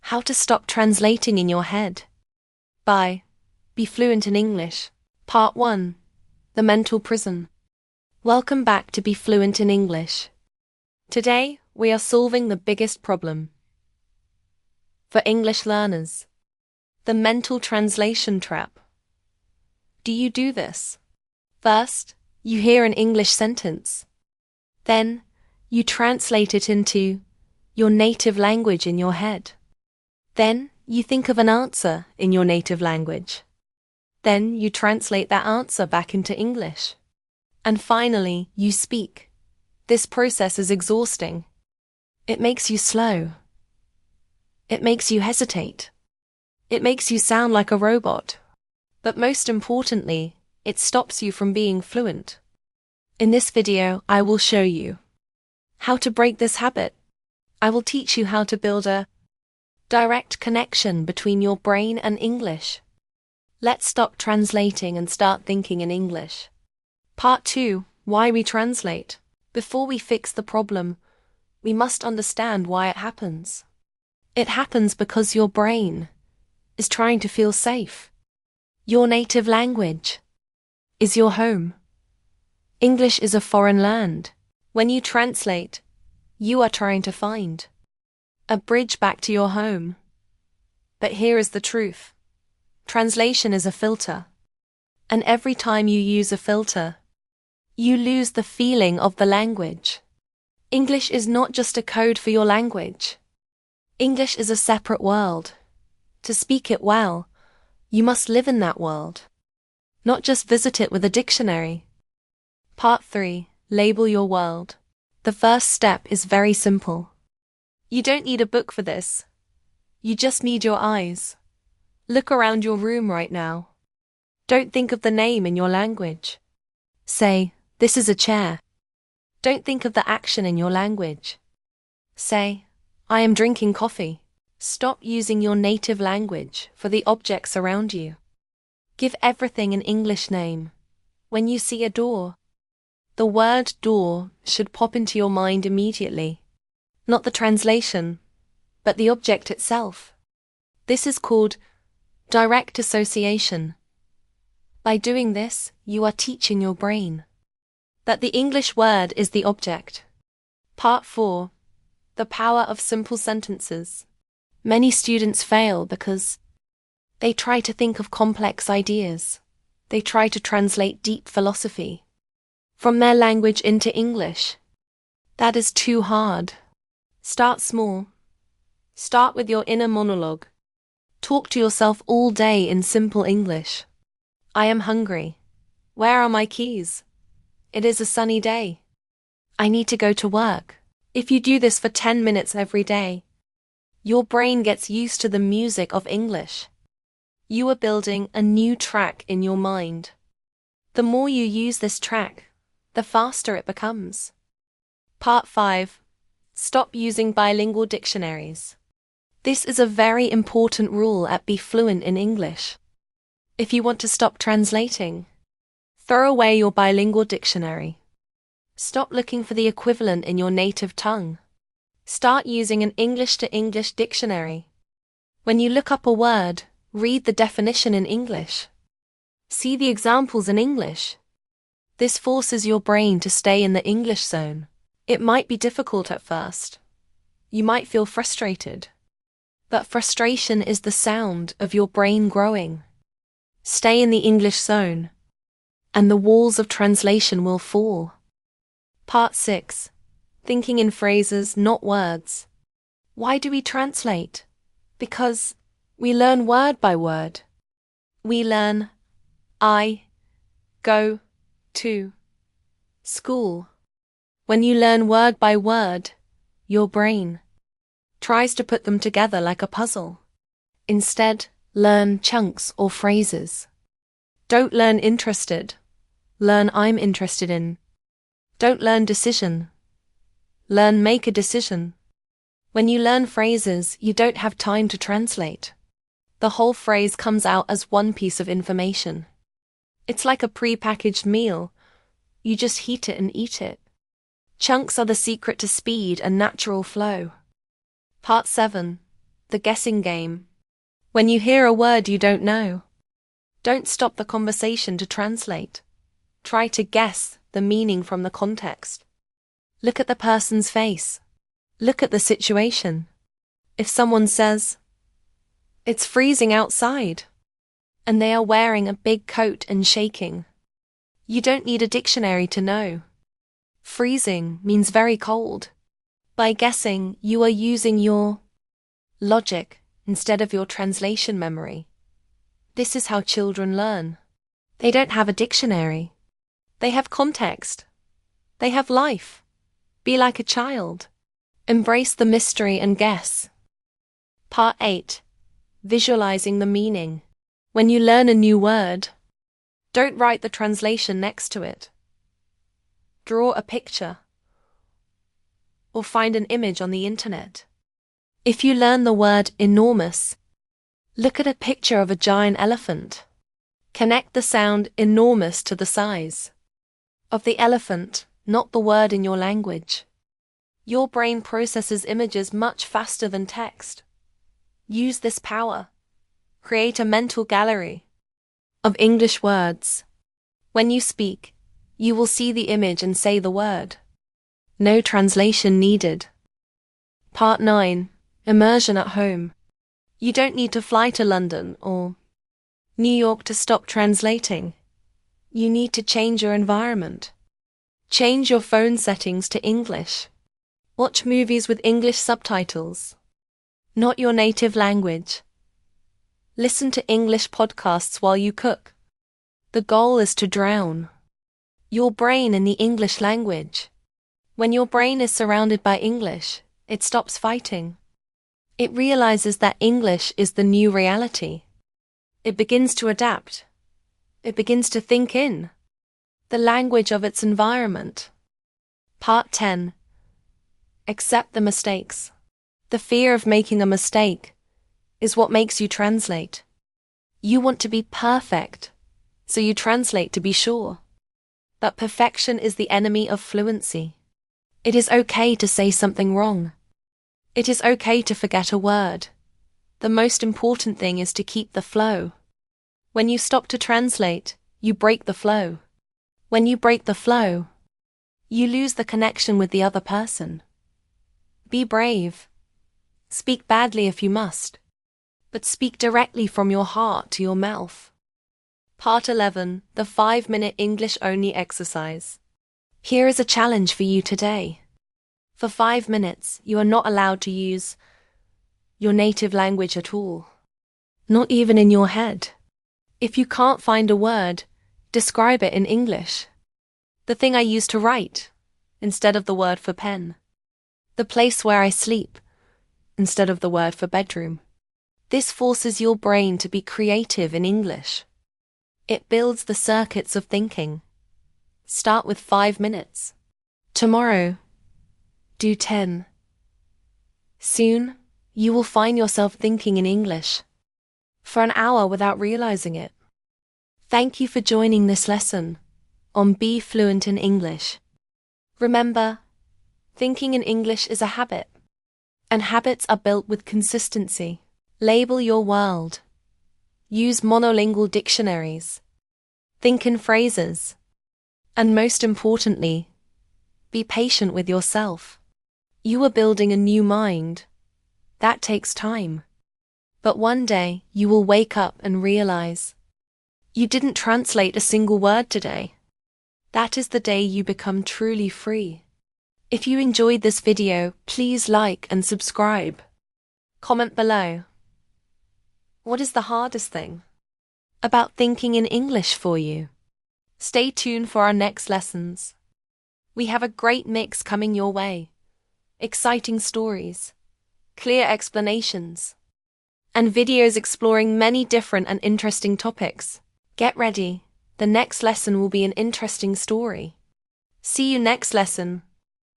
How to Stop Translating in Your Head by Be Fluent in English. Part 1. The Mental Prison. Welcome back to Be Fluent in English. Today, we are solving the biggest problem for English learners: the mental translation trap. Do you do this? First, you hear an English sentence. Then, you translate it into your native language in your head. Then, you think of an answer in your native language. Then, you translate that answer back into English. And finally, you speak. This process is exhausting. It makes you slow. It makes you hesitate. It makes you sound like a robot. But most importantly, it stops you from being fluent. In this video, I will show you how to break this habit. I will teach you how to build a direct connection between your brain and English. Let's stop translating and start thinking in English. Part 2. Why we translate. Before we fix the problem, we must understand why it happens. It happens because your brain is trying to feel safe. Your native language is your home. English is a foreign land. When you translate, you are trying to find a bridge back to your home. But here is the truth. Translation is a filter. And every time you use a filter, you lose the feeling of the language. English is not just a code for your language. English is a separate world. To speak it well, you must live in that world, not just visit it with a dictionary. Part 3. Label your world. The first step is very simple. You don't need a book for this. You just need your eyes. Look around your room right now. Don't think of the name in your language. Say, "This is a chair." Don't think of the action in your language. Say, "I am drinking coffee." Stop using your native language for the objects around you. Give everything an English name. When you see a door, the word door should pop into your mind immediately. Not the translation, but the object itself. This is called direct association. By doing this, you are teaching your brain that the English word is the object. Part 4. The power of simple sentences. Many students fail because they try to think of complex ideas. They try to translate deep philosophy from their language into English. That is too hard. Start small. Start with your inner monologue. Talk to yourself all day in simple English. I am hungry. Where are my keys? It is a sunny day. I need to go to work. If you do this for 10 minutes every day, your brain gets used to the music of English. You are building a new track in your mind. The more you use this track, the faster it becomes. Part 5. Stop using bilingual dictionaries. This is a very important rule at Be Fluent in English. If you want to stop translating, throw away your bilingual dictionary. Stop looking for the equivalent in your native tongue. Start using an English-to-English dictionary. When you look up a word, read the definition in English. See the examples in English. This forces your brain to stay in the English zone. It might be difficult at first. You might feel frustrated. But frustration is the sound of your brain growing. Stay in the English zone, and the walls of translation will fall. Part 6. Thinking in phrases, not words. Why do we translate? Because we learn word by word. We learn, I go to school. When you learn word by word, your brain tries to put them together like a puzzle. Instead, learn chunks or phrases. Don't learn interested. Learn I'm interested in. Don't learn decision. Learn make a decision. When you learn phrases, you don't have time to translate. The whole phrase comes out as one piece of information. It's like a pre-packaged meal. You just heat it and eat it. Chunks are the secret to speed and natural flow. Part 7. The guessing game. When you hear a word you don't know, don't stop the conversation to translate. Try to guess the meaning from the context. Look at the person's face. Look at the situation. If someone says, "It's freezing outside," and they are wearing a big coat and shaking, you don't need a dictionary to know. Freezing means very cold. By guessing, you are using your logic instead of your translation memory. This is how children learn. They don't have a dictionary. They have context. They have life. Be like a child. Embrace the mystery and guess. Part 8. Visualizing the meaning. When you learn a new word, don't write the translation next to it. Draw a picture or find an image on the internet. If you learn the word enormous, look at a picture of a giant elephant. Connect the sound enormous to the size of the elephant, not the word in your language. Your brain processes images much faster than text. Use this power. Create a mental gallery of English words. When you speak, you will see the image and say the word. No translation needed. Part 9. Immersion at home. You don't need to fly to London or New York to stop translating. You need to change your environment. Change your phone settings to English. Watch movies with English subtitles, not your native language. Listen to English podcasts while you cook. The goal is to drown your brain in the English language. When your brain is surrounded by English, it stops fighting. It realizes that English is the new reality. It begins to adapt. It begins to think in the language of its environment. Part 10. Accept the mistakes. The fear of making a mistake is what makes you translate. You want to be perfect, so you translate to be sure. But perfection is the enemy of fluency. It is okay to say something wrong. It is okay to forget a word. The most important thing is to keep the flow. When you stop to translate, you break the flow. When you break the flow, you lose the connection with the other person. Be brave. Speak badly if you must, but speak directly from your heart to your mouth. Part 11. The 5-minute English-only exercise. Here is a challenge for you today. For 5 minutes, you are not allowed to use your native language at all. Not even in your head. If you can't find a word, describe it in English. The thing I use to write, instead of the word for pen. The place where I sleep, instead of the word for bedroom. This forces your brain to be creative in English. It builds the circuits of thinking. Start with 5 minutes. Tomorrow, do 10. Soon, you will find yourself thinking in English for an hour without realizing it. Thank you for joining this lesson on Be Fluent in English. Remember, thinking in English is a habit, and habits are built with consistency. Label your world. Use monolingual dictionaries. Think in phrases. And most importantly, be patient with yourself. You are building a new mind. That takes time. But one day you will wake up and realize you didn't translate a single word today. That is the day you become truly free. If you enjoyed this video, please like and subscribe. Comment below. What is the hardest thing about thinking in English for you? Stay tuned for our next lessons. We have a great mix coming your way. Exciting stories, clear explanations, and videos exploring many different and interesting topics. Get ready. The next lesson will be an interesting story. See you next lesson.